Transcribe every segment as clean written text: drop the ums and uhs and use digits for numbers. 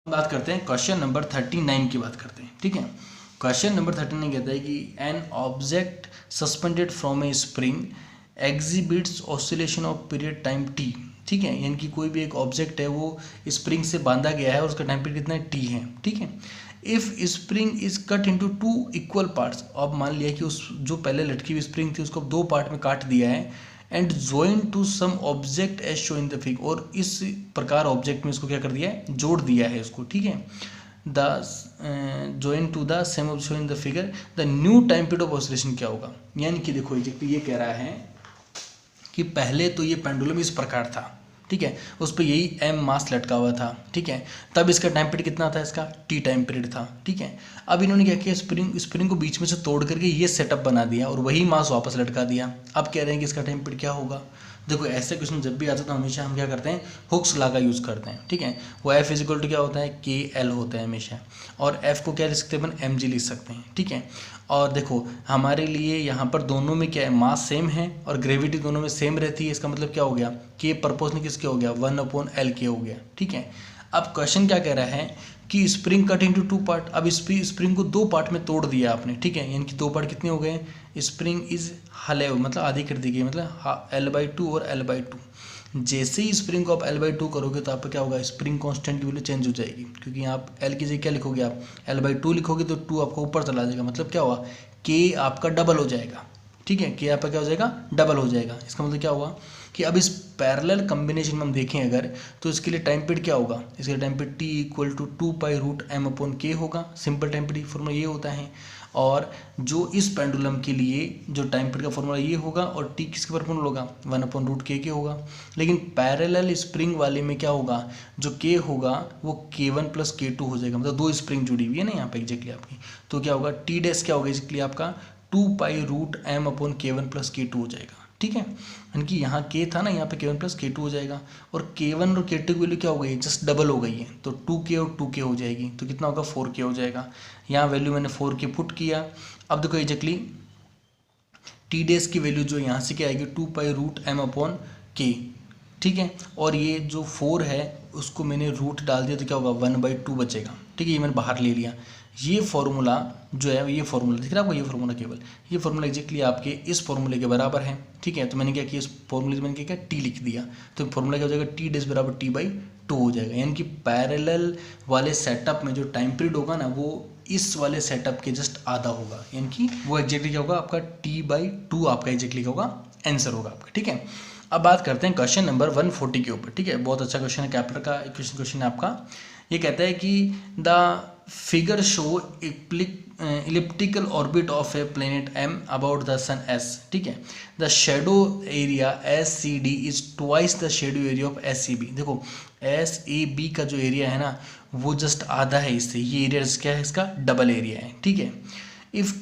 बात करते हैं क्वेश्चन नंबर 39 की बात करते हैं। ठीक है, क्वेश्चन नंबर 39 कहता है कि an object suspended from A spring exhibits oscillation of period time T. ठीक है, यानी कि कोई भी एक ऑब्जेक्ट है वो स्प्रिंग से बांधा गया है और उसका टाइम पीरियड कितना है, टी है। ठीक है, if spring is cut into two equal parts, अब मान लिया कि उस जो पहले लटकी हुई स्प्रिंग थी उसको दो पार्ट में काट दिया है and join to some object as show in the figure, और इस प्रकार ऑब्जेक्ट में इसको क्या कर दिया है, जोड़ दिया है उसको। ठीक है, the join to the same object show in the figure, the new time period of oscillation क्या होगा। यानी कि देखो ये कह रहा है कि पहले तो ये पेंडुलम इस प्रकार था। ठीक है, उस पर यही एम मास लटका हुआ था। ठीक है, तब इसका टाइम पीरियड कितना था, इसका टी टाइम पीरियड था। ठीक है, अब इन्होंने क्या किया, स्प्रिंग को बीच में से तोड़ करके ये सेटअप बना दिया और वही मास वापस लटका दिया। अब कह रहे हैं कि इसका टाइम पीरियड क्या होगा। देखो ऐसे क्वेश्चन जब भी आता है तो हमेशा हम क्या करते हैं, हुक्स लॉ का यूज़ करते हैं। ठीक है, वो एफ इजिकल टू क्या होता है, के एल होता है हमेशा, और एफ को क्या लिख सकते हैं अपन, एम जी लिख सकते हैं। ठीक है, और देखो हमारे लिए यहाँ पर दोनों में क्या है, मास सेम है और ग्रेविटी दोनों में सेम रहती है। इसका मतलब क्या हो गया, के प्रोपोर्शनल किसके हो गया, 1/L के हो गया। ठीक है, अब क्वेश्चन क्या कह रहा है कि spring cut into two part, अब स्प्रिंग को दो पार्ट में तोड़ दिया आपने। ठीक है, यानी कि दो पार्ट कितने हो गए, स्प्रिंग इज हले मतलब आधी कर दी गई, मतलब L/2 और L/2। जैसे ही स्प्रिंग को आप L/2 करोगे तो आपका क्या होगा, स्प्रिंग कांस्टेंट की वैल्यू चेंज हो जाएगी, क्योंकि आप L की जगह क्या लिखोगे, आप L/2 लिखोगे तो 2 आपका ऊपर चला जाएगा, मतलब क्या हुआ, K आपका डबल हो जाएगा। ठीक है, K आपका क्या हो जाएगा, डबल हो जाएगा। इसका मतलब क्या हुआ कि अब इस पैरेलल कम्बिनेशन में हम देखें अगर, तो इसके लिए टाइम पीरियड क्या होगा, इसके लिए टाइम पीरियड T = 2π√m/K होगा। सिंपल टाइम पीरियड फॉर्मूला ये होता है। और जो इस पेंडुलम के लिए जो टाइम पीरियड का फॉर्मूला ये होगा, और टी किसके फॉर्मूला होगा, 1/√k के होगा। लेकिन पैरेलल स्प्रिंग वाले में क्या होगा, जो k होगा वो k1 + k2 हो जाएगा, मतलब दो स्प्रिंग जुड़ी हुई है ना यहाँ पे एग्जैक्टली आपकी, तो क्या होगा, टी डैश क्या होगा एग्जैक्टली आपका 2π√m/k1 + k2 हो जाएगा। ठीक है, यानी कि यहाँ k था ना, यहाँ पे k1 + k2 हो जाएगा, और k1 और k2 की वैल्यू क्या हो गई, जस्ट डबल हो गई है, तो 2k और 2k हो जाएगी, तो कितना होगा, 4k हो जाएगा। यहाँ वैल्यू मैंने 4k पुट किया। अब देखो एग्जैक्टली टी डेज की वैल्यू जो यहाँ से क्या आएगी, 2π√m/k। ठीक है, और ये जो 4 है उसको मैंने रूट डाल दिया तो क्या होगा, 1/2 बचेगा। ठीक है, ये मैंने बाहर ले लिया। ये फॉर्मूला जो है, ये फॉर्मूला दिख रहा है आपको, ये फॉर्मूला केवल ये फॉर्मूला एग्जैक्टली आपके इस फॉर्मूले के बराबर है। ठीक है, तो मैंने क्या किया, इस फॉर्मूले से मैंने क्या किया, टी लिख दिया, तो फॉर्मूला क्या हो जाएगा, टी डेज बराबर T/2 हो जाएगा। यानी कि पैरेलल वाले सेटअप में जो टाइम पीरियड होगा ना, वो इस वाले सेटअप के जस्ट आधा होगा, यानी कि वो एग्जैक्टली क्या होगा, आपका T/2 आपका एग्जैक्टली क्या होगा, आंसर होगा आपका। ठीक है, अब बात करते हैं क्वेश्चन नंबर 140 के ऊपर। ठीक है, बहुत अच्छा क्वेश्चन है, कैप्लर का क्वेश्चन है आपका। ये कहता है कि the figure show elliptical orbit of a planet M about the sun S। ठीक है, the shadow area SCD is twice the shadow area of SCB। देखो SAB का जो एरिया है ना, वो जस्ट आधा है इससे, ये एरिया क्या है, इसका डबल एरिया है। ठीक है, if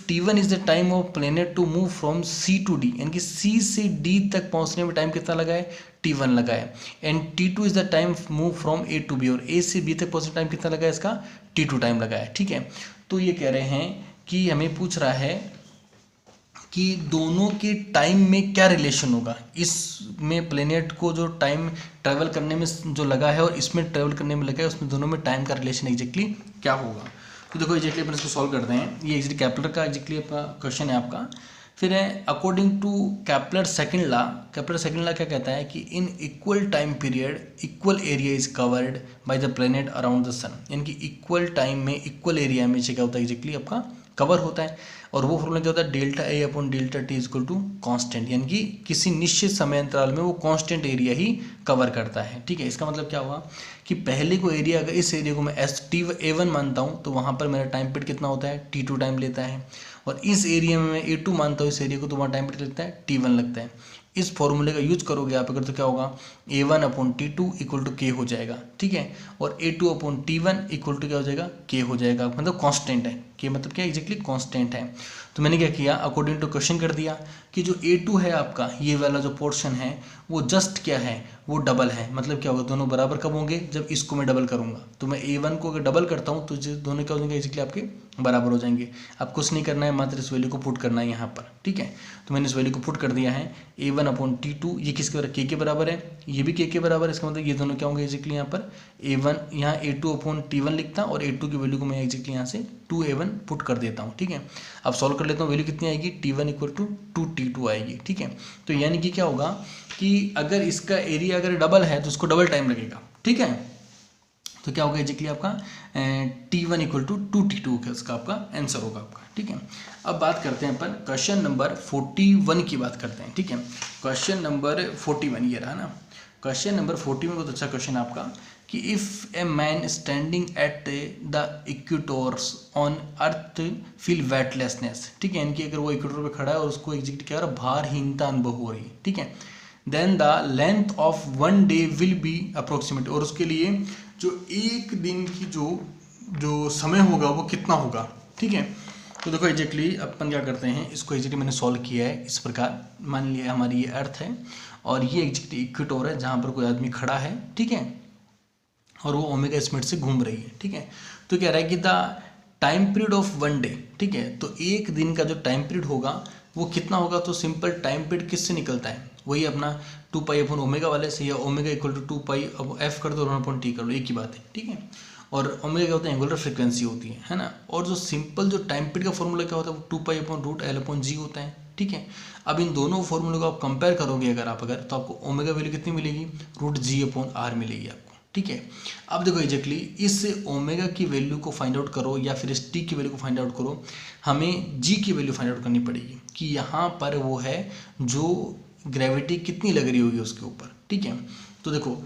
T1 is the time of planet to move from C to D, यानी कि C से D तक पहुंचने में टाइम कितना लगा है, T1 लगा है, and T2 is the time move from A to B, और A से B तक पहुंचने टाइम कितना लगा है, इसका T2 टाइम लगा है। ठीक है, तो ये कह रहे हैं कि हमें पूछ रहा है कि दोनों के टाइम में क्या रिलेशन होगा, इसमें प्लेनेट को जो टाइम ट्रैवल करने में जो लगा है और इसमें ट्रैवल करने में लगा है, उसमें दोनों में टाइम का रिलेशन एग्जैक्टली क्या होगा। तो देखो एग्जैक्टली अपन इसको सॉल्व करते हैं। ये एग्जैक्टली कैप्लर का एग्जैक्टली आपका क्वेश्चन है आपका। फिर है according to Kepler second law, Kepler second law क्या कहता है कि in equal time period equal area is covered by the planet around the sun, यानी कि इक्वल टाइम में इक्वल एरिया में से क्या होता है, एग्जैक्टली आपका कवर होता है। और वो फॉर्मूला क्या होता है, ΔA/ΔT इक्वल टू कांस्टेंट, यानी कि किसी निश्चित समय अंतराल में वो कांस्टेंट एरिया ही कवर करता है। ठीक है, इसका मतलब क्या हुआ कि पहले को एरिया, अगर इस एरिया को मैं A1 मानता हूँ तो वहाँ पर मेरा टाइम पीरियड कितना होता है, T2 टाइम लेता है, और इस एरिया में मैं A2 मानता हूँ इस एरिया को, तो वहाँ टाइम पीरियड लगता है T1 लगता है। इस फॉर्मूले का यूज करोगे आप अगर, तो क्या होगा, A1/T2 इक्वल टू K हो जाएगा। ठीक है, और A2/T1 इक्वल टू क्या हो जाएगा, K हो जाएगा, मतलब कांस्टेंट है। K मतलब क्या, एग्जैक्टली कांस्टेंट है। तो मैंने क्या किया, अकॉर्डिंग टू क्वेश्चन कर दिया कि जो A2 है आपका, ये वाला जो पोर्शन है वो जस्ट क्या है, वो डबल है। मतलब क्या होगा, दोनों बराबर कब होंगे, जब इसको मैं डबल करूंगा। तो मैं A1 को अगर डबल करता हूँ तो दोनों क्या हो जाएंगे, बेसिकली आपके बराबर हो जाएंगे। अब कुछ नहीं करना है, मात्र इस वैल्यू को पुट करना है यहाँ पर, ठीक है। तो मैंने इस वैल्यू को पुट कर दिया है, A1/T2 ये किसके बराबर, K के बराबर है, ये भी K के बराबर है। इसका मतलब ये दोनों क्या होंगे बेसिकली यहाँ पर A1, यहाँ A2/T1 लिखता और A2 की वैल्यू को मैं एग्जैक्टली यहाँ से 2A1 पुट कर देता हूँ, ठीक है। अब सॉल्व कर लेता हूँ, वैल्यू कितनी आएगी, T1 = 2T2 आएगी, ठीक है। तो यानी कि क्या होगा कि अगर इसका एरिया अगर डबल है तो उसको डबल टाइम लगेगा, ठीक है। तो क्या होगा एग्जैक्टली आपका T1 = 2T2 इसका आपका आंसर होगा आपका, ठीक है। अब बात करते हैं अपन क्वेश्चन नंबर 41 की बात करते हैं, ठीक है। क्वेश्चन नंबर 41 ये रहा ना। क्वेश्चन नंबर 41 बहुत अच्छा क्वेश्चन आपका कि if a man standing at the equators on earth feel weightlessness, ठीक है। इनकी अगर वो इक्वेटर पे खड़ा है और उसको एग्जैक्ट क्या हो रहा है, भारहीनता अनुभव हो रही है, ठीक है। Then the length of 1 day will be approximate, और उसके लिए जो एक दिन की जो समय होगा वो कितना होगा, ठीक है। तो देखो एग्जैक्टली अपन क्या करते हैं, इसको एग्जैक्टली मैंने सॉल्व किया है इस प्रकार। मान लिया हमारी ये अर्थ है और ये एग्जैक्टली इक्वेटर है जहाँ पर कोई आदमी खड़ा है, ठीक है, और वो ओमेगा स्पीड से घूम रही है, ठीक है। तो कह रहा है कि the time period of 1 day, ठीक है। तो एक दिन का जो टाइम पीरियड होगा वो कितना होगा, तो सिंपल टाइम पीरियड किससे निकलता है, वही अपना 2π/ω वाले से, या ओमेगा = 2π, अब f कर दो 1/t कर लो, एक ही बात है, ठीक है। और ओमेगा क्या होता है, एंगुलर फ्रीक्वेंसी होती है ना। और जो सिंपल जो टाइम पीरियड का फॉर्मूला क्या होता है, वो 2π/√L/g होता है, ठीक है। अब इन दोनों फॉर्मूले को आप कंपेयर करोगे अगर तो आपको ओमेगा वैल्यू कितनी मिलेगी, √g/r मिलेगी आपको, ठीक है। अब देखो एग्जैक्टली इस ओमेगा की वैल्यू को फाइंड आउट करो या फिर इस टी की वैल्यू को फाइंड आउट करो, हमें जी की वैल्यू फाइंड आउट करनी पड़ेगी कि यहाँ पर वो है जो ग्रेविटी कितनी लग रही होगी उसके ऊपर, ठीक है। तो देखो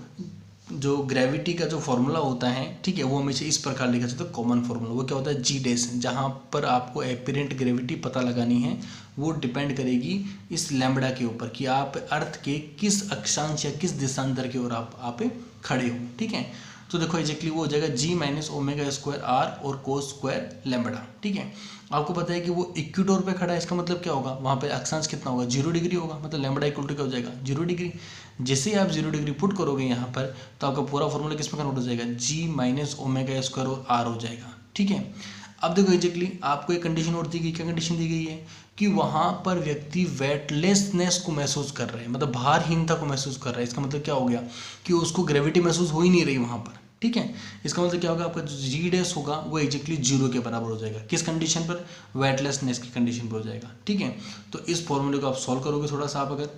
जो ग्रेविटी का जो फॉर्मूला होता है, ठीक है, वो हमेशा इस प्रकार लिखा जाता है, कॉमन फॉर्मूला। वो क्या होता है, G', जहाँ पर आपको एपीरेंट ग्रेविटी पता लगानी है वो डिपेंड करेगी इस लैम्बडा के ऊपर कि आप अर्थ के किस अक्षांश या किस दिशांतर की ओर आप खड़े हो, ठीक है। तो देखो एग्जैक्टली वो हो जाएगा G - ω²r और cos²λ, ठीक है। आपको पता है कि वो इक्वेटर पे खड़ा है, इसका मतलब क्या होगा, वहाँ पे अक्षांश कितना होगा, 0 डिग्री होगा, मतलब लैम्बडा = क्या हो जाएगा, 0 डिग्री। जैसे ही आप 0 डिग्री पुट करोगे यहाँ पर तो आपका पूरा फॉर्मूला किस में कन्वर्ट हो जाएगा, G - ω² और r हो जाएगा, ठीक है। अब देखो एग्जैक्टली आपको एक कंडीशन और दी गई, क्या कंडीशन दी गई है कि वहाँ पर व्यक्ति वेटलेसनेस को महसूस कर रहे हैं, मतलब भारहीनता को महसूस कर रहा है। इसका मतलब क्या हो गया कि उसको ग्रेविटी महसूस हो ही नहीं रही वहाँ पर, ठीक है। इसका मतलब क्या होगा, आपका जो G' होगा वो एग्जैक्टली 0 के बराबर हो जाएगा, किस कंडीशन पर, वेटलेसनेस की कंडीशन पर हो जाएगा, ठीक है। तो इस फॉर्मूले को आप सॉल्व करोगे थोड़ा सा आप अगर,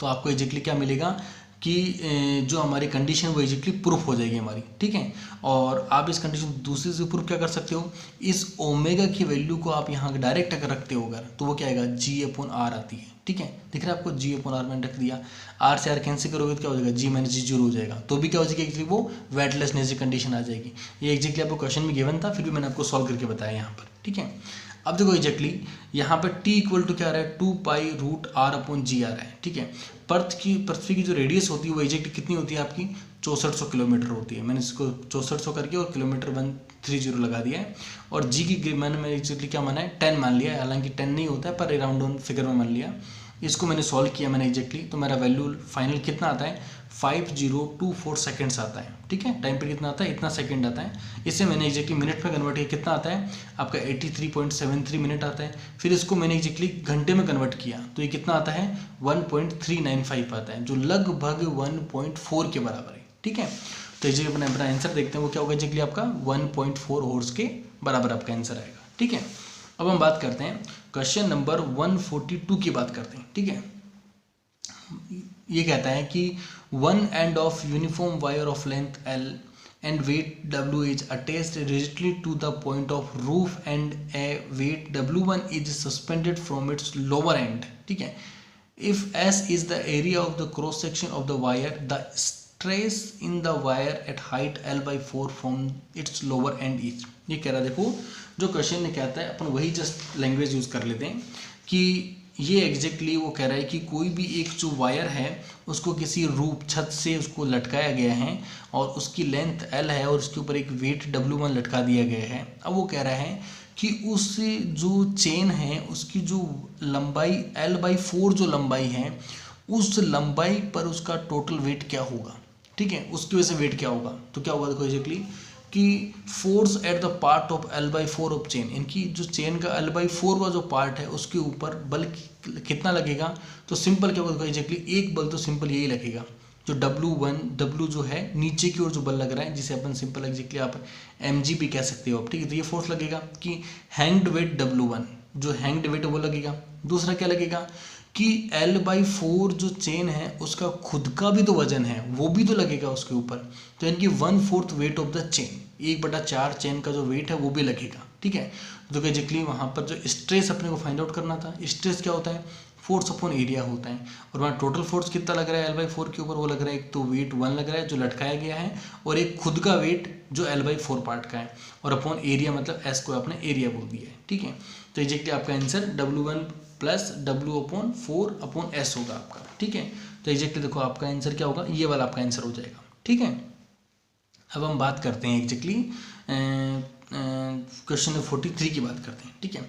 तो आपको एग्जैक्टली क्या मिलेगा कि जो हमारी कंडीशन वो एग्जैक्टली प्रूफ हो जाएगी हमारी, ठीक है। और आप इस कंडीशन दूसरे से प्रूफ क्या कर सकते हो, इस ओमेगा की वैल्यू को आप यहाँ डायरेक्ट अगर रखते हो अगर, तो वो क्या आएगा, G/r आती है, ठीक है। दिख रहा है आपको, G/r मैंने रख दिया, r से r कैंसिल करोगे तो क्या हो जाएगा, G - G 0 हो जाएगा, तो भी क्या हो जाएगी एक्चुअली वो वेटलेसनेस की कंडीशन आ जाएगी। ये एग्जैक्टली आपको क्वेश्चन में गिवन था, फिर भी मैंने आपको सॉल्व करके बताया यहाँ पर, ठीक है। अब देखो एग्जैक्टली यहाँ पर t = क्या आ रहा है, 2π√r/g आ रहा है, ठीक है। पृथ्वी की जो रेडियस होती है वो एग्जैक्टली कितनी होती है आपकी, 6400 किलोमीटर होती है। मैंने इसको 6400 करके और किलोमीटर 130 लगा दिया है, और जी की मैंने एग्जैक्टली क्या माना है, 10 मान लिया है, हालांकि 10 नहीं होता है पर अराउंड ऑन फिगर में मान लिया। इसको मैंने सॉल्व किया मैंने एग्जैक्टली, तो मेरा वैल्यू फाइनल कितना आता है, 5024 सेकेंड्स आता है, ठीक है। टाइम पीरियड कितना आता है, इतना सेकंड आता है। इसे मैंने एग्जैक्टली मिनट में कन्वर्ट किया, कितना आता है आपका 83.73 मिनट आता है। फिर इसको मैंने एग्जैक्टली घंटे में कन्वर्ट किया तो ये कितना आता है, 1.395 आता है, जो लगभग 1.4 के बराबर है, ठीक है। तो ये अपना आंसर देखते हैं वो क्या होगा, एग्जैक्टली आपका 1.4 हॉर्स के बराबर आपका आंसर आएगा, ठीक है। अब हम बात करते हैं क्वेश्चन नंबर 142 की बात करते हैं, ठीक है। ये कहता है कि one end of uniform wire of length L and weight W is attached rigidly to the point of roof and a weight W1 is suspended from its lower end, ठीक है। If S is the area of the cross section of the wire, the stress in the wire at height L/4 from its lower end is, ये कह रहा है, देखो जो question ने कहता है अपन वही जस्ट लैंग्वेज यूज कर लेते हैं कि ये एग्जैक्टली वो कह रहा है कि कोई भी एक जो वायर है उसको किसी रूप छत से उसको लटकाया गया है और उसकी लेंथ L है और उसके ऊपर एक वेट W1 लटका दिया गया है। अब वो कह रहा है कि उस जो चेन है उसकी जो लंबाई L/4 जो लंबाई है, उस लंबाई पर उसका टोटल वेट क्या होगा, ठीक है, उसकी वजह से वेट क्या होगा। तो क्या होगा देखो एग्जैक्टली कि force at the part of L/4 of chain, इनकी जो चेन का L/4 का जो पार्ट है उसके ऊपर बल कितना लगेगा। तो सिंपल क्या होगा एग्जैक्टली, एक बल तो सिंपल यही लगेगा, जो W1 W जो है नीचे की ओर जो बल लग रहा है, जिसे अपन सिंपल एग्जैक्टली आप mg भी कह सकते हो आप, ठीक है। तो ये फोर्स लगेगा कि हैंग्ड वेट W1, जो हैंग्ड वेट वो लगेगा। दूसरा क्या लगेगा कि L/4 जो चेन है उसका खुद का भी तो वजन है, वो भी तो लगेगा उसके ऊपर। तो यानी कि 1/4 weight of the chain, 1/4 chain का जो वेट है वो भी लगेगा, ठीक है। तो एग्जैक्टली वहाँ पर जो स्ट्रेस अपने को फाइंड आउट करना था, स्ट्रेस क्या होता है, फोर्स अपॉन एरिया होता है। और वहाँ टोटल फोर्स कितना लग रहा है L/4 के ऊपर, वो लग रहा है एक तो वेट 1 लग रहा है जो लटकाया गया है, और एक खुद का वेट जो L/4 पार्ट का है, और अपॉन एरिया मतलब S को आपने एरिया बोल दिया है, ठीक है। तो एग्जैक्टली आपका आंसर W1 + W/4/S होगा आपका, ठीक है। तो एग्जैक्टली देखो आपका आंसर क्या होगा, ये वाला आपका आंसर हो जाएगा, ठीक है। अब हम बात करते हैं एग्जैक्टली क्वेश्चन नंबर 43 की बात करते हैं, ठीक है।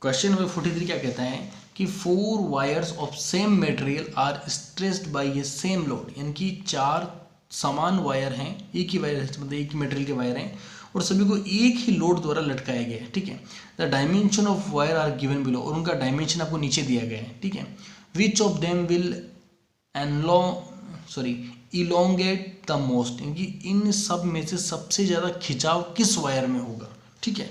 क्वेश्चन नंबर 43 क्या कहता है कि 4 wires of same material are stressed by a same load, यानी कि 4 समान वायर हैं, एक ही वायर मतलब एक ही मटेरियल के वायर हैं, और सभी को एक ही लोड द्वारा लटकाया गया है, ठीक है। The dimension of wire are given below, और उनका डायमेंशन आपको नीचे दिया गया है, ठीक है। Which of them will elongate the most, यानी इन सब में से सबसे ज़्यादा खिंचाव किस वायर में होगा, ठीक है।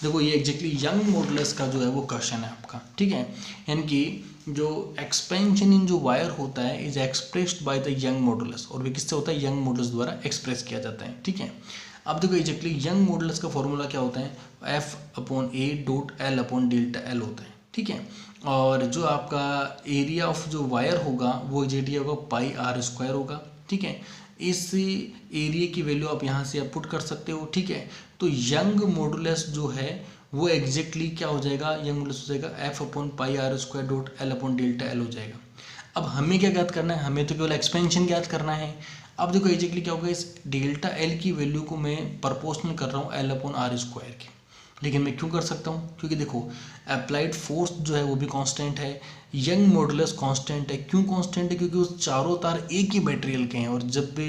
देखो ये एग्जैक्टली यंग मॉडुलस का जो है वो क्वेश्चन है आपका, ठीक है। यानी कि जो एक्सपेंशन इन जो वायर होता है is expressed by the young modulus, और वे किससे होता है, यंग मॉडुलस द्वारा एक्सप्रेस किया जाता है, ठीक है। अब देखो एग्जैक्टली यंग मॉडुलस का फॉर्मूला क्या होता है, F/A.L/Δ L होता है, ठीक है। और जो आपका एरिया ऑफ जो वायर होगा वो एरिया होगा πr² होगा, ठीक है। इस एरिया की वैल्यू आप यहाँ से आप पुट कर सकते हो, ठीक है। तो यंग मॉडुलस जो है वो एग्जैक्टली क्या हो जाएगा, यंग मॉडुलस हो जाएगा F/πr².L/Δ हो जाएगा। अब हमें क्या ज्ञात करना है, हमें तो केवल एक्सपेंशन ज्ञात करना है। अब देखो एग्जैक्टली क्या होगा, इस Δl की वैल्यू को मैं प्रोपोर्शनल कर रहा हूँ L/r² के, लेकिन मैं क्यों कर सकता हूँ, क्योंकि देखो अप्लाइड फोर्स जो है वो भी कांस्टेंट है, यंग मॉडुलस कांस्टेंट है। क्यों कांस्टेंट है, क्योंकि वो चारों तार एक ही मटेरियल के हैं, और जब भी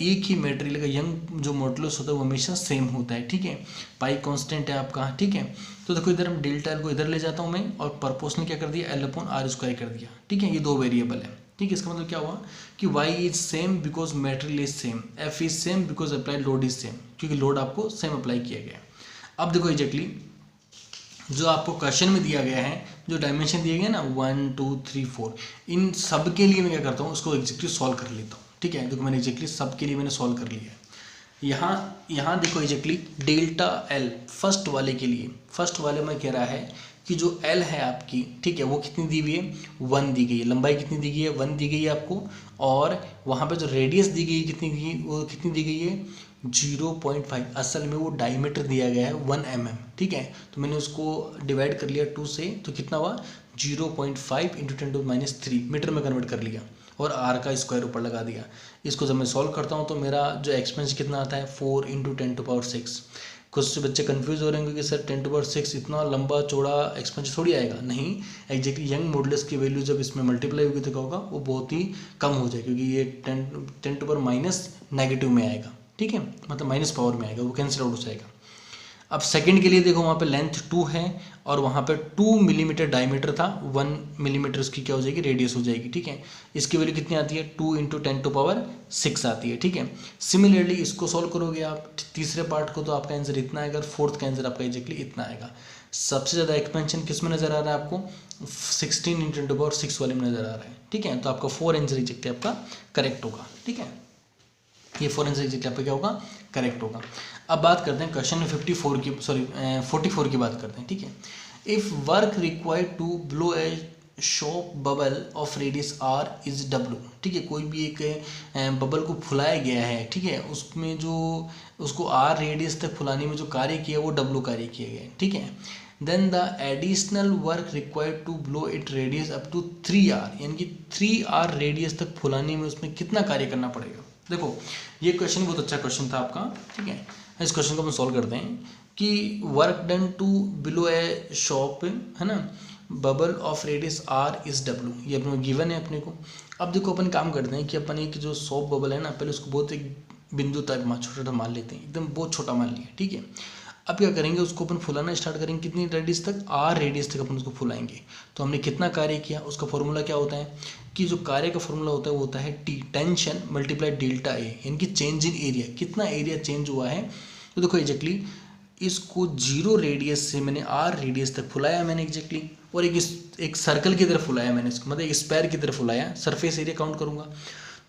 एक ही मटेरियल का यंग जो मॉडुलस होता है वो हमेशा सेम होता है, ठीक है। पाई कांस्टेंट है आपका, ठीक है। तो देखो इधर हम Δl को इधर ले जाता हूँ मैं, और प्रोपोर्शनल क्या कर दिया, L/r² कर दिया, ठीक है। ये दो वेरिएबल है, ठीक है। इसका मतलब क्या हुआ कि y is same because material is same, f is same because applied load is same, क्योंकि लोड आपको सेम अप्लाई किया गया है। अब देखो एग्जैक्टली जो आपको क्वेश्चन में दिया गया है, जो डायमेंशन दिए गए ना 1 2 3 4, इन सब के लिए मैं क्या करता हूँ, उसको एग्जैक्टली सॉल्व कर लेता हूँ, ठीक है। देखो मैंने एग्जैक्टली सब के लिए मैंने सॉल्व कर लिया है। यहाँ देखो एग्जैक्टली Δl फर्स्ट वाले के लिए, फर्स्ट वाले में कह रहा है कि जो L है आपकी, ठीक है, वो कितनी दी हुई है, 1 दी गई है। लंबाई कितनी दी गई है, 1 दी गई है आपको, और वहाँ पे जो रेडियस दी गई है कितनी दी गई, वो कितनी दी गई है 0.5। असल में वो डायमीटर दिया गया है 1 mm, ठीक है। तो मैंने उसको डिवाइड कर लिया 2 से, तो कितना हुआ 0.5 × 10⁻³ मीटर में कन्वर्ट कर लिया, और r का स्क्वायर ऊपर लगा दिया। इसको जब मैं सॉल्व करता हूँ तो मेरा जो एक्सपेंस कितना आता है 4 × 10⁻⁶। कुछ से बच्चे कंफ्यूज हो रहे होंगे कि सर 10⁻⁶ इतना लंबा चौड़ा एक्सपेंस थोड़ी आएगा। नहीं, एग्जैक्टली यंग मॉडुलस की वैल्यू जब इसमें मल्टीप्लाई होगी तो क्या होगा, वो बहुत ही कम हो जाएगा, क्योंकि ये 10⁻⁻- नेगेटिव में आएगा, ठीक है, मतलब माइनस पावर में आएगा, वो कैंसिल आउट हो जाएगा। अब सेकंड के लिए देखो वहाँ पे लेंथ 2 है, और वहाँ पे 2 मिलीमीटर डायमीटर था, 1 मिलीमीटर उसकी क्या हो जाएगी, रेडियस हो जाएगी, ठीक है। इसकी वैल्यू कितनी आती है, 2 × 10⁻⁶ आती है, ठीक है। सिमिलरली इसको सॉल्व करोगे आप तीसरे पार्ट को, तो आपका आंसर इतना आएगा, फोर्थ का आंसर आपका एग्जैक्टली इतना आएगा। सबसे ज़्यादा एक्सपेंशन किस में नज़र आ रहा है आपको, 16 × 10⁻⁶ वाले में नज़र आ रहा है, ठीक है। तो आपका 4 आंसर एग्जैक्टली आपका करेक्ट होगा, ठीक है। ये 4 आंसर एग्जैक्टली आपका क्या होगा, करेक्ट होगा। अब बात करते हैं क्वेश्चन में 44 की बात करते हैं, ठीक है। If work required to blow a soap bubble of radius r is w, ठीक है। कोई भी एक बबल को फुलाया गया है, ठीक है, उसमें जो उसको r रेडियस तक फुलाने में जो कार्य किया वो w कार्य किया गया है, ठीक है। Then the additional work required to blow it radius up to 3r, यानी कि 3r रेडियस तक फुलाने में उसमें कितना कार्य करना पड़ेगा, देखो ये क्वेश्चन बहुत अच्छा क्वेश्चन था आपका, ठीक है। इस क्वेश्चन को हम सॉल्व करते हैं कि work done to blow a soap, है ना, bubble of radius r is डब्ल्यू, ये अपने गिवन है अपने को। अब देखो अपन काम करते हैं कि अपन एक जो सॉप बबल है ना, पहले उसको बहुत एक बिंदु तक छोटा छोटा मान लेते हैं, एकदम बहुत छोटा मान लिया, ठीक है। अब क्या करेंगे, उसको अपन फुलाना स्टार्ट करेंगे, कितनी रेडियस तक, आर रेडियस तक अपन उसको फुलाएंगे। तो हमने कितना कार्य किया, उसका फॉर्मूला क्या होता है कि जो कार्य का फॉर्मूला होता है वो होता है T, tension multiply delta A, यानी कि चेंज इन एरिया, कितना एरिया चेंज हुआ है। तो देखो एग्जैक्टली इसको 0 रेडियस से मैंने आर रेडियस तक फुलाया मैंने एग्जैक्टली, और एक सर्कल की तरफ फुलाया मैंने इसको, मतलब एक स्क्वायर की तरफ फुलाया। सरफेस एरिया काउंट करूंगा,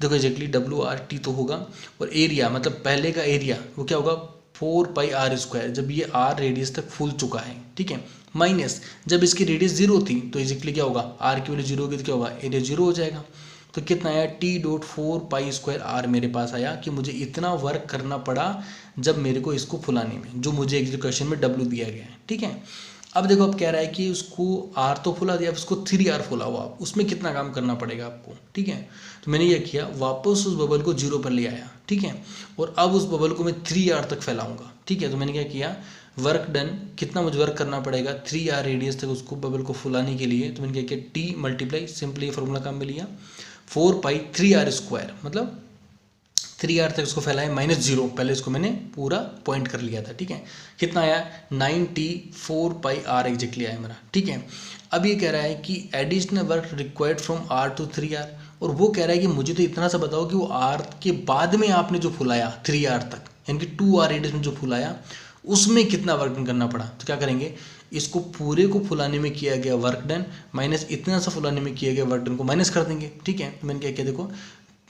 देखो एग्जैक्टली डब्ल्यू आर टी तो होगा, और एरिया मतलब पहले का एरिया वो क्या होगा 4 पाई आर स्क्वायर, जब ये आर रेडियस तक फूल चुका है, ठीक है, माइनस जब इसकी रेडियस 0 थी तो एग्जैक्टली क्या होगा, आर की वैल्यू 0 होगी तो क्या होगा, एरिया 0 हो जाएगा। तो कितना आया, T.4 पाई स्क्वायर आर मेरे पास आया कि मुझे इतना वर्क करना पड़ा जब मेरे को इसको फुलाने में, जो मुझे एग्जीक्यूशन में W दिया गया है, ठीक है। अब देखो अब कह रहा है कि उसको आर तो फुला दिया, अब उसको 3R फुला हुआ, उसमें कितना काम करना पड़ेगा आपको, ठीक है। तो मैंने ये किया, वापस उस बबल को 0 पर ले आया, ठीक है, और अब उस बबल को मैं 3R तक फैलाऊंगा, ठीक है। तो मैंने क्या किया, वर्क डन, कितना मुझे वर्क करना पड़ेगा 3R रेडियस तक उसको बबल को फुलाने के लिए। तो मैंने क्या किया, T मल्टीप्लाई सिंपली फॉर्मूला काम में लिया 4 पाई 3R स्क्वायर, मतलब 3R तक उसको फैलाया -0, पहले इसको मैंने पूरा पॉइंट कर लिया था, ठीक है। कितना आया 9T4 पाई आर एग्जैक्टली आया मेरा, ठीक है। अब ये कह रहा है कि additional work required from R to 3R, और वो कह रहा है कि मुझे तो इतना सा बताओ कि वो R के बाद में आपने जो फुलाया 3R तक, यानी कि 2R रेडियस में जो फुलाया उसमें कितना वर्क डन करना पड़ा। तो क्या करेंगे, इसको पूरे को फुलाने में किया गया वर्क डन माइनस इतना सा फुलाने में किया गया वर्क डन को माइनस कर देंगे, ठीक है। मैंने क्या किया, देखो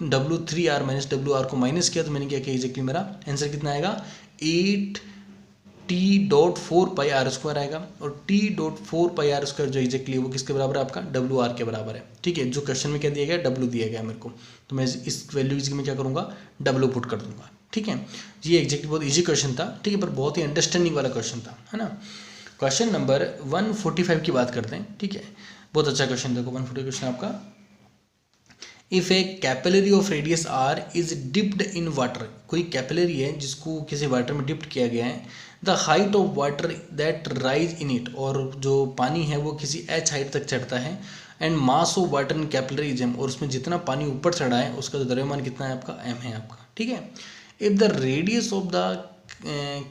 W3R माइनस WR को माइनस किया, तो मैंने क्या किया एग्जैक्टली मेरा आंसर कितना आएगा 8T.4 पाई आर स्क्वायर आएगा, और T.4 पाई आर स्क्वायर जो एग्जैक्टली वो किसके बराबर है, आपका WR के बराबर है, ठीक है। जो क्वेश्चन में क्या दिया गया, W दिया गया मेरे को, तो मैं इस वैल्यू की मैं क्या करूँगा, W पुट कर दूंगा, ठीक है। ये एग्जैक्टली बहुत ईजी क्वेश्चन था, ठीक है, पर बहुत ही अंडरस्टैंडिंग वाला क्वेश्चन था, है ना। क्वेश्चन नंबर 145 की बात करते हैं, ठीक है, बहुत अच्छा क्वेश्चन। देखो 140 क्वेश्चन आपका, if a capillary of radius r is dipped in water, कोई कैपिलरी है जिसको किसी वाटर में डिप्ट किया गया है, the height of water that rise in it, और जो पानी है वो किसी h हाइट तक चढ़ता है, and mass of water in capillary is m, और उसमें जितना पानी ऊपर चढ़ा है उसका जो द्रव्यमान कितना है आपका m है आपका, ठीक है। If the radius of the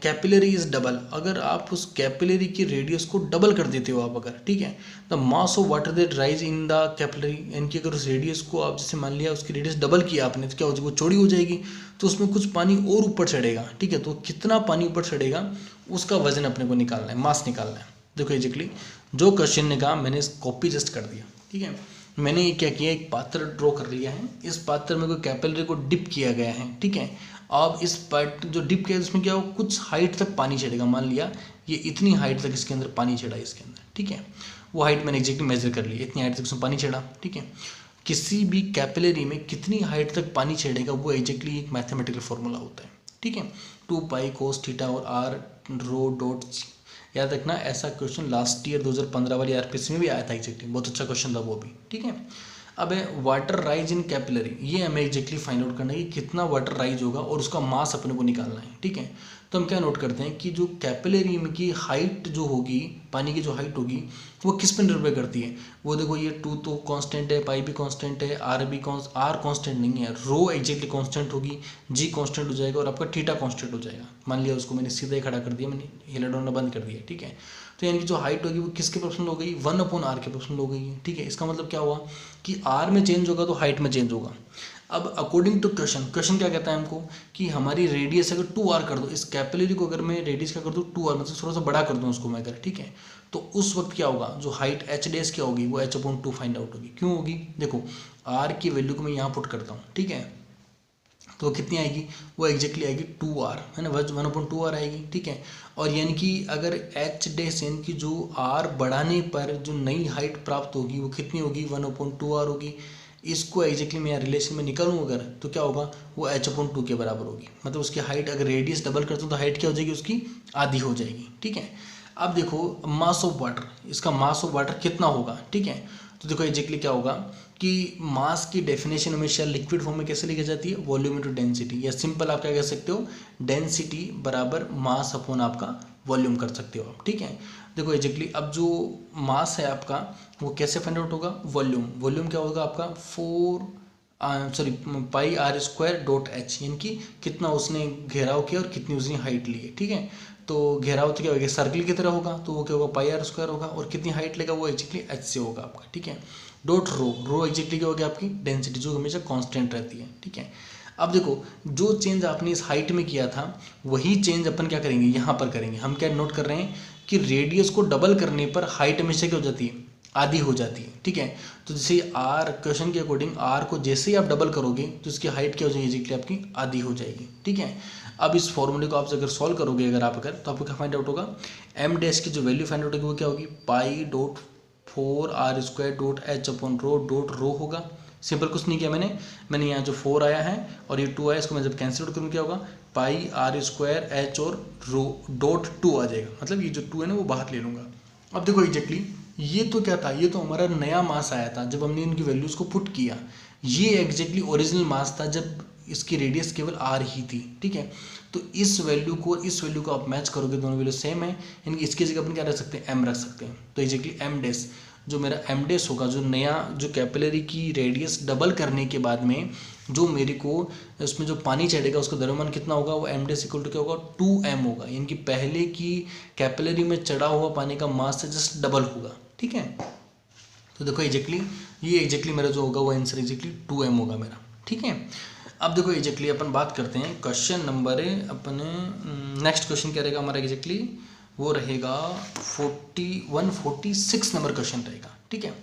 capillary is double, अगर आप उस कैपिलरी की रेडियस को डबल कर देते हो आप अगर, ठीक है, the mass of water that rise in the capillary, यानी कि अगर उस रेडियस को आप जैसे मान लिया उसकी रेडियस डबल किया आपने, तो क्या हो जाएगी, वो चौड़ी हो जाएगी, तो उसमें कुछ पानी और ऊपर चढ़ेगा, ठीक है। तो कितना पानी ऊपर चढ़ेगा उसका वजन अपने को निकालना है, मास निकालना है। देखो एग्जैक्टली जो क्वेश्चन ने कहा मैंने कॉपी जस्ट कर दिया, ठीक है। मैंने क्या किया, एक पात्र ड्रॉ कर लिया है, इस पात्र में कोई कैपिलरी को डिप किया गया है, ठीक है। अब इस पार्ट जो डिप किया इसमें क्या हो, कुछ हाइट तक पानी चढ़ेगा, मान लिया ये इतनी हाइट तक इसके अंदर पानी चढ़ा इसके अंदर, ठीक है। वो हाइट मैंने एग्जैक्टली मेजर कर ली, इतनी हाइट तक उसमें पानी चढ़ा, ठीक है। किसी भी कैपिलरी में कितनी हाइट तक पानी चढ़ेगा वो एग्जैक्टली एक मैथमेटिकल फॉर्मूला होता है, ठीक है, 2 पाई cos थीटा और r रो डॉट, याद रखना ऐसा क्वेश्चन लास्ट ईयर 2015 वाली आरपीसी में भी आया था एग्जैक्टली, बहुत अच्छा क्वेश्चन था वो भी, ठीक है। अब है वाटर राइज इन कैपिलरी, ये हमें एग्जैक्टली फाइंड आउट करना है कि कितना वाटर राइज होगा और उसका मास अपने को निकालना है, ठीक है। तो हम क्या नोट करते हैं कि जो कैपिलरी में की हाइट जो होगी, पानी की जो हाइट होगी वो किस पर निर्भर करती है, वो देखो ये 2 तो कांस्टेंट है, पाई भी कांस्टेंट है, आर कांस्टेंट नहीं है, रो एग्जैक्टली कांस्टेंट होगी, जी कांस्टेंट हो जाएगा और आपका थीटा कांस्टेंट हो जाएगा। मान लिया उसको मैंने सीधा ही खड़ा कर दिया, मैंने हिला डुलना बंद कर दिया, ठीक है। तो यानी कि जो हाइट होगी वो किसके प्रोपोर्शनल हो गई, 1/r के प्रोपोर्शनल हो गई है, ठीक है। इसका मतलब क्या हुआ कि r में चेंज होगा तो हाइट में चेंज होगा। अब अकॉर्डिंग टू क्वेश्चन क्या कहता है हमको कि हमारी रेडियस अगर 2r कर दो, इस कैपिलरी को अगर मैं रेडियस क्या कर दूँ 2r, मतलब थोड़ा सा बड़ा कर दूँ उसको मैं अगर, ठीक है, तो उस वक्त क्या होगा, जो हाइट h डैश क्या होगी वो h/2 फाइंड आउट होगी। क्यों होगी, देखो r की वैल्यू को मैं यहाँ पुट करता हूँ, ठीक है, तो कितनी आएगी, वो एग्जैक्टली आएगी 2r, है ना, 1/2r आएगी, ठीक है। और यानी कि अगर h डैश यानी कि जो r बढ़ाने पर जो नई हाइट प्राप्त होगी वो कितनी होगी, 1/2r होगी। इसको एग्जैक्टली मैं रिलेशन में निकालूँ अगर, तो क्या होगा, वो h/2 के बराबर होगी, मतलब उसकी हाइट अगर रेडियस डबल करता हूँ तो हाइट क्या हो जाएगी, उसकी आधी हो जाएगी, ठीक है। अब देखो मास ऑफ वाटर, इसका मास ऑफ वाटर कितना होगा, ठीक है। तो देखो एग्जैक्टली क्या होगा कि मास की डेफिनेशन हमेशा लिक्विड फॉर्म में कैसे लिखी जाती है, वॉल्यूम इनटू डेंसिटी, या सिंपल आप क्या कह सकते हो, डेंसिटी बराबर मास अपॉन आपका वॉल्यूम कर सकते हो आप, ठीक है। देखो एग्जैक्टली अब जो मास है आपका वो कैसे फाइंड आउट होगा, वॉल्यूम क्या होगा आपका 4 पाई आर स्क्वायर डॉट एच, यानी कि कितना उसने घेराव किया और कितनी उसने हाइट ली है, ठीक है। तो घेराव तो क्या होगा, सर्कल की तरह होगा, तो वो क्या होगा पाई आर स्क्वायर होगा, और कितनी हाइट लेगा वो एग्जैक्टली एच से होगा आपका, ठीक है। डॉट रो एग्जैक्टली क्या होगी आपकी डेंसिटी, जो हमेशा कांस्टेंट रहती है, ठीक है। अब देखो जो चेंज आपने इस हाइट में किया था वही चेंज अपन क्या करेंगे यहाँ पर करेंगे। हम क्या नोट कर रहे हैं कि रेडियस को डबल करने पर हाइट हमेशा क्या हो जाती है, आधी हो जाती है, ठीक है। तो जैसे आर क्वेश्चन के अकॉर्डिंग आर को जैसे ही आप डबल करोगे तो इसकी हाइट क्या हो जाएगी, एग्जैक्टली आपकी आधी हो जाएगी, ठीक है। अब इस फॉर्मूले को आप अगर सॉल्व करोगे तो आपको क्या फाइंड आउट होगा, एम डैश की जो वैल्यू फाइंड आउट होगी वो क्या होगी, pi dot 4 R square dot H upon rho dot rho होगा। सिंपल कुछ नहीं किया मैंने यहाँ जो 4 आया है और ये 2 आया, इसको मैं जब कैंसिल आउट करूँ क्या होगा, पाई आर स्क्वायर एच और रो डॉट 2 आ जाएगा, मतलब ये जो 2 है ना वो बाहर ले लूँगा। अब देखो एग्जैक्टली ये तो क्या था, ये तो हमारा नया मास आया था जब हमने इनकी वैल्यूज़ को पुट किया। ये एग्जैक्टली ओरिजिनल मास था जब इसकी रेडियस केवल आर ही थी, ठीक है। तो इस वैल्यू को आप मैच करोगे, दोनों वैल्यू सेम है, यानी कि इसकी जगह अपन क्या रख सकते हैं, एम रख सकते हैं। तो एग्जैक्टली एम डैश जो मेरा एम डैश होगा, जो नया जो कैपिलरी की रेडियस डबल करने के बाद में जो मेरे को उसमें जो पानी चढ़ेगा उसका द्रव्यमान कितना होगा, वो एम डैश इक्वल टू क्या होगा 2m होगा, यानी कि पहले की कैपिलरी में चढ़ा हुआ पानी का मास से जस्ट डबल होगा, ठीक है। तो देखो एग्जैक्टली मेरा जो होगा वो आंसर एग्जैक्टली 2m होगा मेरा, ठीक है। अब देखो एग्जैक्टली अपन बात करते हैं क्वेश्चन नंबर अपने नेक्स्ट क्वेश्चन क्या रहेगा हमारा, एग्जैक्टली वो रहेगा 146 नंबर क्वेश्चन रहेगा, ठीक है।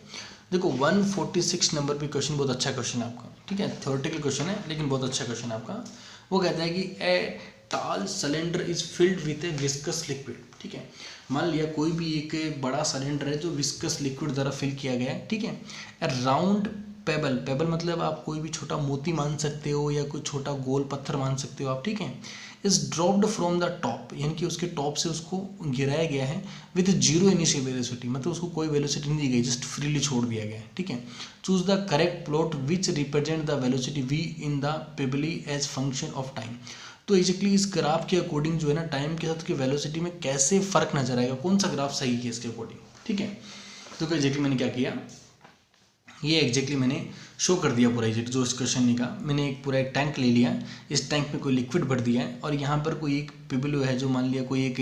देखो 146 नंबर पे क्वेश्चन बहुत अच्छा क्वेश्चन है आपका, ठीक है। थ्योरेटिकल क्वेश्चन है लेकिन बहुत अच्छा क्वेश्चन है आपका। वो कहता है कि ए टाल cylinder is filled with A viscous liquid, ठीक है। मान लिया कोई भी एक बड़ा सिलेंडर है जो विस्कस लिक्विड द्वारा फिल किया गया है, ठीक है। ए राउंड पेबल मतलब आप कोई भी छोटा मोती मान सकते हो या कोई छोटा गोल पत्थर मान सकते हो आप, ठीक है। Is dropped from the top, यानी कि उसके टॉप से उसको गिराया गया है विद जीरो इनिशियल वेलोसिटी, मतलब उसको कोई वेलोसिटी नहीं दी गई, जस्ट फ्रीली छोड़ दिया गया है, ठीक है। Choose the correct plot which represent the velocity v in the pebble as function of time. तो एग्जैक्टली इस ग्राफ के अकॉर्डिंग जो है ना टाइम के साथ की वेलोसिटी में कैसे फर्क नजर आएगा, कौन सा ग्राफ सही है इसके अकॉर्डिंग, ठीक है। तो एग्जैक्टली मैंने क्या किया, ये एग्जैक्टली मैंने शो कर दिया पूरा एग्जैक्ट जो इस क्वेश्चन ने कहा। मैंने पूरा एक टैंक ले लिया, इस टैंक में कोई लिक्विड भर दिया है और यहाँ पर कोई एक पिबलो है जो मान लिया कोई एक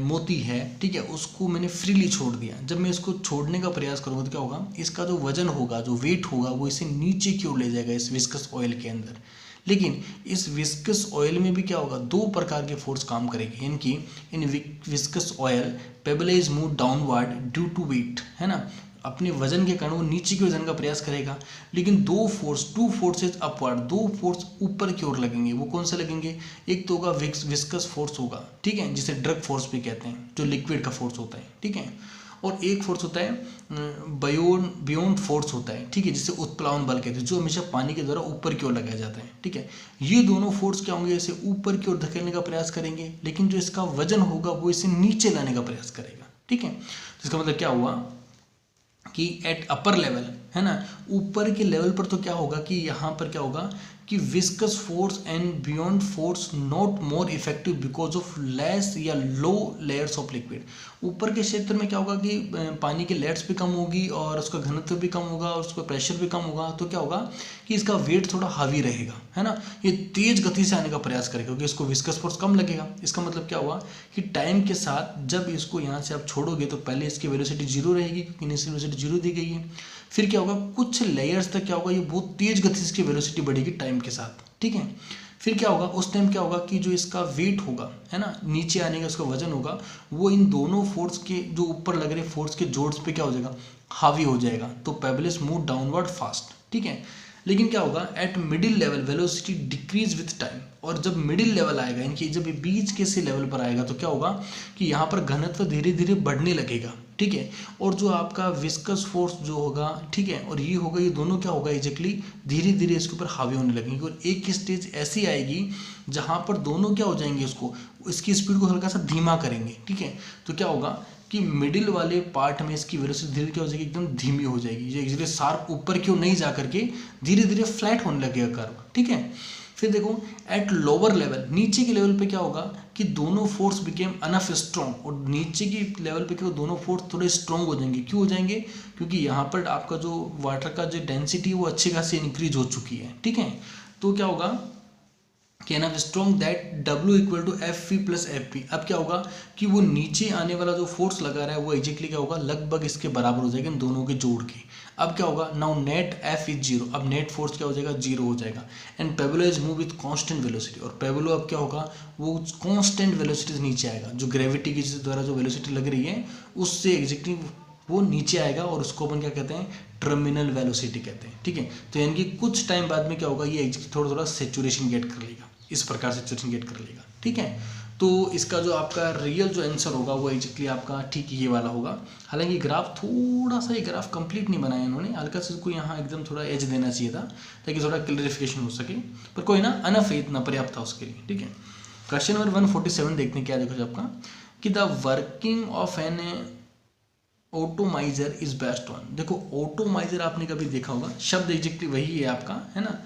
मोती है, ठीक है, उसको मैंने फ्रीली छोड़ दिया। जब मैं इसको छोड़ने का प्रयास करूँगा तो क्या होगा, इसका जो वजन होगा, जो वेट होगा, वो इसे नीचे की ओर ले जाएगा इस विस्कस ऑयल के अंदर। लेकिन इस विस्कस ऑयल में भी क्या होगा, दो प्रकार के फोर्स काम करेंगे, यानी कि in viscous oil pebble is move downward due to weight, है ना, अपने वजन के कारण वो नीचे की ओर जाने का प्रयास करेगा। लेकिन टू फोर्सेज अपवर्ड, दो फोर्स ऊपर की ओर लगेंगे। वो कौन से लगेंगे, एक तो होगा विस्कस फोर्स होगा, ठीक है, जिसे ड्रग फोर्स भी कहते हैं, जो लिक्विड का फोर्स होता है, ठीक है। और एक फोर्स होता है बियॉन्ड फोर्स होता है, ठीक है, जिसे उत्प्लावन बल कहते हैं, जो हमेशा पानी के द्वारा ऊपर की ओर लगाया जाता है, ठीक है। ये दोनों फोर्स क्या होंगे, इसे ऊपर की ओर धकेलने का प्रयास करेंगे, लेकिन जो इसका वजन होगा वो इसे नीचे लाने का प्रयास करेगा, ठीक है। तो इसका मतलब क्या हुआ कि एट अपर लेवल, है ना, ऊपर के लेवल पर तो क्या होगा कि यहाँ पर क्या होगा कि viscous force and beyond force not more effective because of less या लो लेयर्स ऑफ लिक्विड। ऊपर के क्षेत्र में क्या होगा कि पानी की लेयर्स भी कम होगी और उसका घनत्व भी कम होगा और उसका प्रेशर भी कम होगा, तो क्या होगा कि इसका वेट थोड़ा हावी रहेगा, है ना, ये तेज गति से आने का प्रयास करेगा क्योंकि इसको विस्कस फोर्स कम लगेगा। इसका मतलब क्या हुआ कि टाइम के साथ जब इसको यहाँ से आप छोड़ोगे तो पहले इसकी वेलोसिटी जीरो रहेगी क्योंकि इनिशियल वेलोसिटी जीरो दी गई है। फिर क्या होगा, कुछ लेयर्स तक क्या होगा, ये बहुत तेज गति से इसकी वेलोसिटी बढ़ेगी टाइम के साथ, ठीक है। फिर क्या होगा, उस टाइम क्या होगा कि जो इसका वेट होगा, है ना, नीचे आने का उसका वजन होगा, वो इन दोनों फोर्स के जो ऊपर लग रहे फोर्स के जोड्स पे क्या हो जाएगा, हावी हो जाएगा। तो पेबल्स मूव डाउनवर्ड फास्ट, ठीक है। लेकिन क्या होगा, eight middle level velocity decrease with time, और जब मिडिल लेवल आएगा, यानी कि जब ये बीच के से लेवल पर आएगा तो क्या होगा कि यहाँ पर घनत्व धीरे धीरे बढ़ने लगेगा, ठीक है। और जो आपका विस्कस फोर्स जो होगा, ठीक है, और ये होगा, ये दोनों क्या होगा एग्जैक्टली धीरे धीरे इसके ऊपर हावी होने लगेंगे। और एक स्टेज ऐसी आएगी जहाँ पर दोनों क्या हो जाएंगे, इसकी स्पीड को हल्का सा धीमा करेंगे, ठीक है। तो क्या होगा कि मिडिल वाले पार्ट में इसकी वेलोसिटी धीरे क्या हो जाएगी, एकदम धीमी हो जाएगी, ये एक्चुअली शार्प ऊपर की ओर नहीं जा करके धीरे धीरे फ्लैट होने लगेगा कर्व, ठीक है। फिर देखो एट लोअर लेवल, नीचे के लेवल पे क्या होगा कि दोनों फोर्स बिकेम अनफ स्ट्रॉन्ग, और नीचे की लेवल पे क्या दोनों फोर्स थोड़े स्ट्रॉन्ग हो जाएंगे। क्यों हो जाएंगे, क्योंकि यहाँ पर आपका जो वाटर का जो डेंसिटी है वो अच्छी खासी इंक्रीज हो चुकी है, ठीक है। तो क्या होगा कि enough strong that W equal to F P plus F P. अब क्या होगा कि वो नीचे आने वाला जो फोर्स लगा रहा है वो एग्जैक्टली क्या होगा, लगभग इसके बराबर हो जाएगा इन दोनों के जोड़ के। अब क्या होगा, now net F is zero, अब नेट फोर्स क्या हो जाएगा, जीरो हो जाएगा। And pebble is move with constant velocity, और पेबलो अब क्या होगा, वो कांस्टेंट वेलोसिटी से नीचे आएगा, जो ग्रेविटी के द्वारा जो वेलोसिटी लग रही है उससे एग्जैक्टली वो नीचे आएगा, और उसको अपन क्या कहते हैं, टर्मिनल वेलोसिटी कहते हैं, ठीक है। तो यानी कि कुछ टाइम बाद में क्या होगा, ये थोड़ा थोड़ा सेचुरेशन गेट कर लेगा, इस प्रकार से सेचुरेशन गेट कर लेगा, ठीक है। तो इसका जो आपका रियल जो आंसर होगा वो एग्जैक्टली आपका ठीक ये वाला होगा। हालांकि ग्राफ थोड़ा सा, ये ग्राफ कंप्लीट नहीं बनाया इन्होंने, हल्का से इसको यहाँ एकदम थोड़ा एज देना चाहिए था ताकि थोड़ा क्लियरिफिकेशन हो सके, पर कोई ना, अनफ है, इतना पर्याप्त था उसके लिए, ठीक है। क्वेश्चन नंबर 147 देखते हैं क्या देखो आपका, कि the working of an atomizer is based on. देखो ऑटोमाइजर आपने कभी देखा होगा, शब्द एग्जैक्टली वही है आपका, है ना।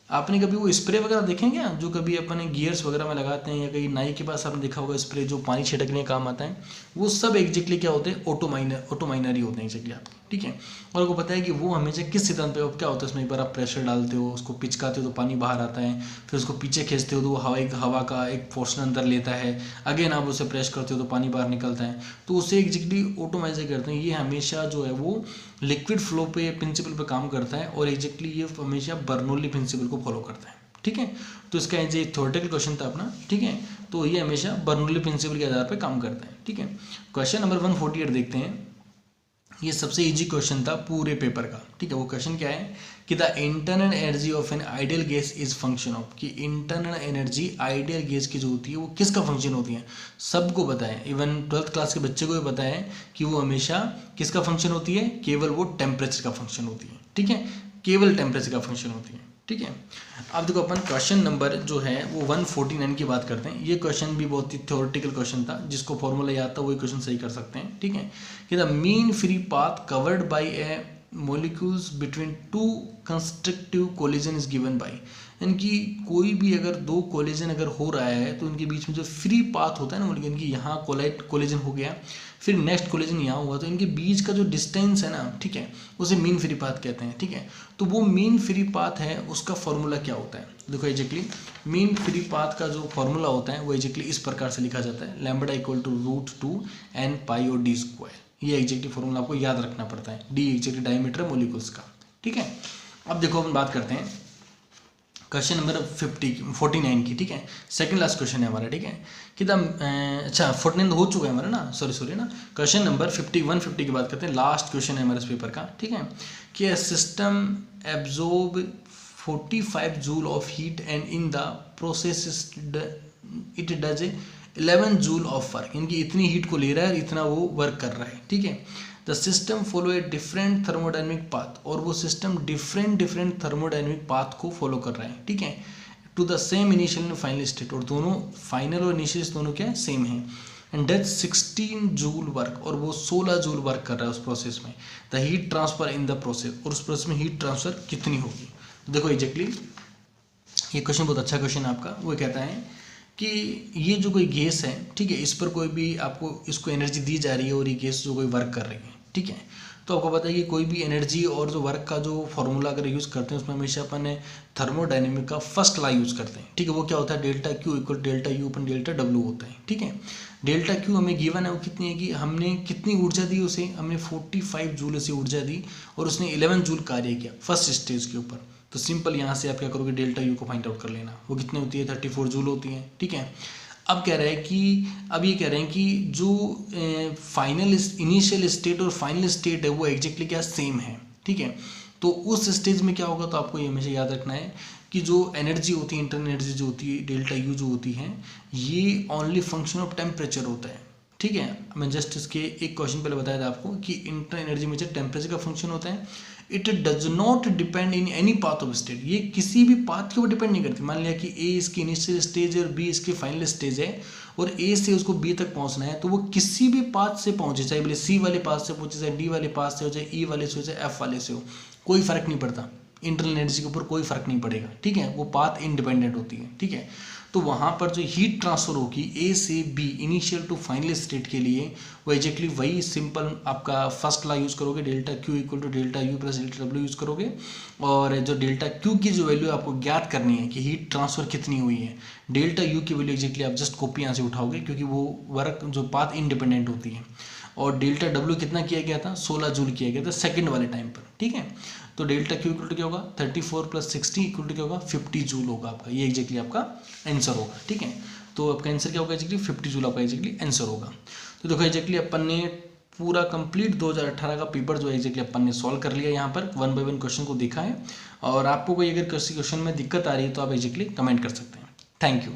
आपने कभी वो स्प्रे वगैरह देखें क्या, जो कभी अपने गियर्स वगैरह में लगाते हैं, या कहीं नाई के पास आपने देखा होगा स्प्रे जो पानी छिड़कने का काम आता है, वो सब एग्जैक्टली क्या होते हैं, ऑटोमाइनर ही होते हैं एग्जैक्टली आपके, ठीक है। और आपको पता है कि वो हमेशा किस सिद्धांत पे क्या होता है, उसमें एक बार आप प्रेशर डालते हो, उसको पिचकाते हो तो पानी बाहर आता है, फिर उसको पीछे खींचते हो तो वो हवा का एक पोर्शन अंदर लेता है, अगेन आप उसे प्रेस करते हो तो पानी बाहर निकलता है, तो उसे एग्जैक्टली ऑटोमाइजर करते हैं। ये हमेशा जो है वो लिक्विड फ्लो पे प्रिंसिपल पे काम करता है, और एग्जैक्टली ये हमेशा बर्नौली प्रिंसिपल को फॉलो करता है, ठीक है। तो इसका ये थ्योरेटिकल क्वेश्चन था अपना, ठीक है। तो ये हमेशा बर्नौली प्रिंसिपल के आधार पर काम करता है, ठीक है। क्वेश्चन नंबर 148 देखते हैं, ये सबसे इजी क्वेश्चन था पूरे पेपर का, ठीक है। वो क्वेश्चन क्या है कि the internal energy of an ideal gas is function of, कि इंटरनल एनर्जी आइडियल गैस की जो होती है वो किसका फंक्शन होती है, सबको पता है, इवन 12th क्लास के बच्चे को भी पता है कि वो हमेशा किसका फंक्शन होती है, केवल वो टेम्परेचर का फंक्शन होती है, ठीक है, केवल टेम्परेचर का फंक्शन होती है, ठीक है। अब देखो अपन क्वेश्चन नंबर जो है वो 149 की बात करते हैं। ये क्वेश्चन भी बहुत ही थ्योरेटिकल क्वेश्चन था, जिसको फॉर्मूला याद था वही क्वेश्चन सही कर सकते हैं, ठीक है। कि the mean free path covered by A molecules between two constructive collision is given by, यानी कि कोई भी अगर दो कोलिजन अगर हो रहा है तो उनके बीच में जो फ्री पाथ होता है ना, यानी कि यहाँ कोलिजन हो गया, फिर नेक्स्ट कोलिजन यहाँ हुआ, तो इनके बीच का जो डिस्टेंस है ना, ठीक है, उसे मीन फ्री पाथ कहते हैं, ठीक है। तो वो मीन फ्री पाथ है, उसका फॉर्मूला क्या होता है, देखो एग्जैक्टली मीन फ्री पाथ का जो फॉर्मूला होता है वो एग्जैक्टली इस प्रकार से लिखा जाता है, लैम्बडा इक्वल टू √2n पाई और डी स्क्वायर। ये एग्जैक्टली फॉर्मूला आपको याद रखना पड़ता है, डी एग्जैक्टली डायमीटर मोलिक्यूल्स का, ठीक है। अब देखो हम बात करते हैं क्वेश्चन नंबर 49 की, ठीक है। सेकंड लास्ट क्वेश्चन है हमारा, ठीक है, कि द अच्छा 49 हो चुका है हमारा ना, सॉरी ना। क्वेश्चन नंबर 150 की बात करते हैं, लास्ट क्वेश्चन है हमारे इस पेपर का, ठीक है। कि system absorb 45 joule of heat and in the process it does 11 joule of work, यानी कि इतनी हीट को ले रहा है, इतना वो वर्क कर रहा है, ठीक है। The system follow a different thermodynamic path, और वो सिस्टम डिफरेंट थर्मोडाइनमिक पाथ को फॉलो कर रहा है, ठीक है, to the same initial and final state, और दोनों फाइनल और इनिशियल दोनों क्या है, सेम है। एंड दैट 16 जूल वर्क, और वो 16 जूल वर्क कर रहा है उस प्रोसेस में। The heat transfer in the process, और उस प्रोसेस में हीट ट्रांसफर कितनी होगी। देखो एग्जैक्टली ये क्वेश्चन बहुत अच्छा क्वेश्चन है आपका। वो कहता है कि ये जो कोई गैस है, ठीक है, इस पर कोई भी आपको इसको एनर्जी दी जा रही है, और ये गैस जो कोई वर्क कर रही है, ठीक है। तो आपको पता है कि कोई भी एनर्जी और जो वर्क का जो फॉर्मूला अगर यूज़ करते हैं उसमें हमेशा अपन थर्मोडायनेमिक का फर्स्ट लॉ यूज़ करते हैं, ठीक है। वो क्या होता है, delta Q equal delta U अपन डेल्टा डब्ल्यू होता है, ठीक है। डेल्टा क्यू हमें गिवन है, वो कितनी है कि हमने कितनी ऊर्जा दी उसे, हमने 45 जूल से ऊर्जा दी, और उसने 11 जूल कार्य किया फर्स्ट स्टेज के ऊपर। तो सिंपल यहाँ से आप क्या करोगे, डेल्टा यू को फाइंड आउट कर लेना, वो कितनी होती है, 34 जूल होती है, ठीक है। अब कह रहा है कि अब ये कह रहे हैं कि जो फाइनल इनिशियल स्टेट और फाइनल स्टेट है वो एग्जैक्टली क्या सेम है, ठीक है। तो उस स्टेज में क्या होगा, तो आपको ये हमेशा याद रखना है कि जो एनर्जी होती है, इंटरनल एनर्जी जो होती है, डेल्टा यू जो होती है, ये ओनली फंक्शन ऑफ टेम्परेचर होता है, ठीक है। मैं जस्ट इसके एक क्वेश्चन पहले बताया था आपको कि इंटरनल एनर्जी में टेम्परेचर का फंक्शन होता है, it does not depend in any path of state, ये किसी भी पाथ के ऊपर डिपेंड नहीं करती। मान लिया कि ए इसकी इनिशियल स्टेज है और बी इसकी फाइनल स्टेज है और ए से उसको बी तक पहुंचना है, तो वो किसी भी पाथ से पहुंचे, चाहे बोले सी वाले पाथ से पहुंचे, चाहे डी वाले पाथ से हो, चाहे ई वाले से हो, चाहे एफ वाले से हो, कोई फर्क नहीं पड़ता, इंटरनल एनर्जी के ऊपर कोई फर्क नहीं पड़ेगा, ठीक है, वो पाथ इंडिपेंडेंट होती है, ठीक है। तो वहाँ पर जो हीट ट्रांसफर होगी ए से B initial to final state के लिए, वो एग्जैक्टली वही सिंपल आपका फर्स्ट लॉ यूज़ करोगे, delta Q equal to delta U plus delta W use करोगे, और जो डेल्टा क्यू की जो वैल्यू आपको ज्ञात करनी है कि हीट ट्रांसफर कितनी हुई है, डेल्टा यू की वैल्यू एग्जैक्टली आप जस्ट कॉपी यहाँ से उठाओगे क्योंकि वो वर्क जो पाथ इंडिपेंडेंट होती है। और डेल्टा डब्ल्यू कितना किया गया था, 16 जूल किया गया था सेकंड वाले टाइम पर, ठीक है। तो डेल्टा क्यू इक्वल टू क्या होगा, 34 + 60 इक्वल टू क्या होगा, 50 जूल होगा आपका, ये एग्जैक्टली आपका आंसर होगा, ठीक है। तो आपका आंसर क्या होगा, एग्जैक्टली 50 जूल आपका एग्जैक्टली आंसर होगा। तो देखो एग्जैक्टली अपन ने पूरा कंप्लीट 2018 का पेपर जो है एग्जैक्टली अपन ने सॉल्व कर लिया, यहाँ पर 1 बाय 1 क्वेश्चन को देखा है। और आपको कोई अगर किसी क्वेश्चन में दिक्कत आ रही है तो आप एग्जैक्टली कमेंट कर सकते हैं। Thank you.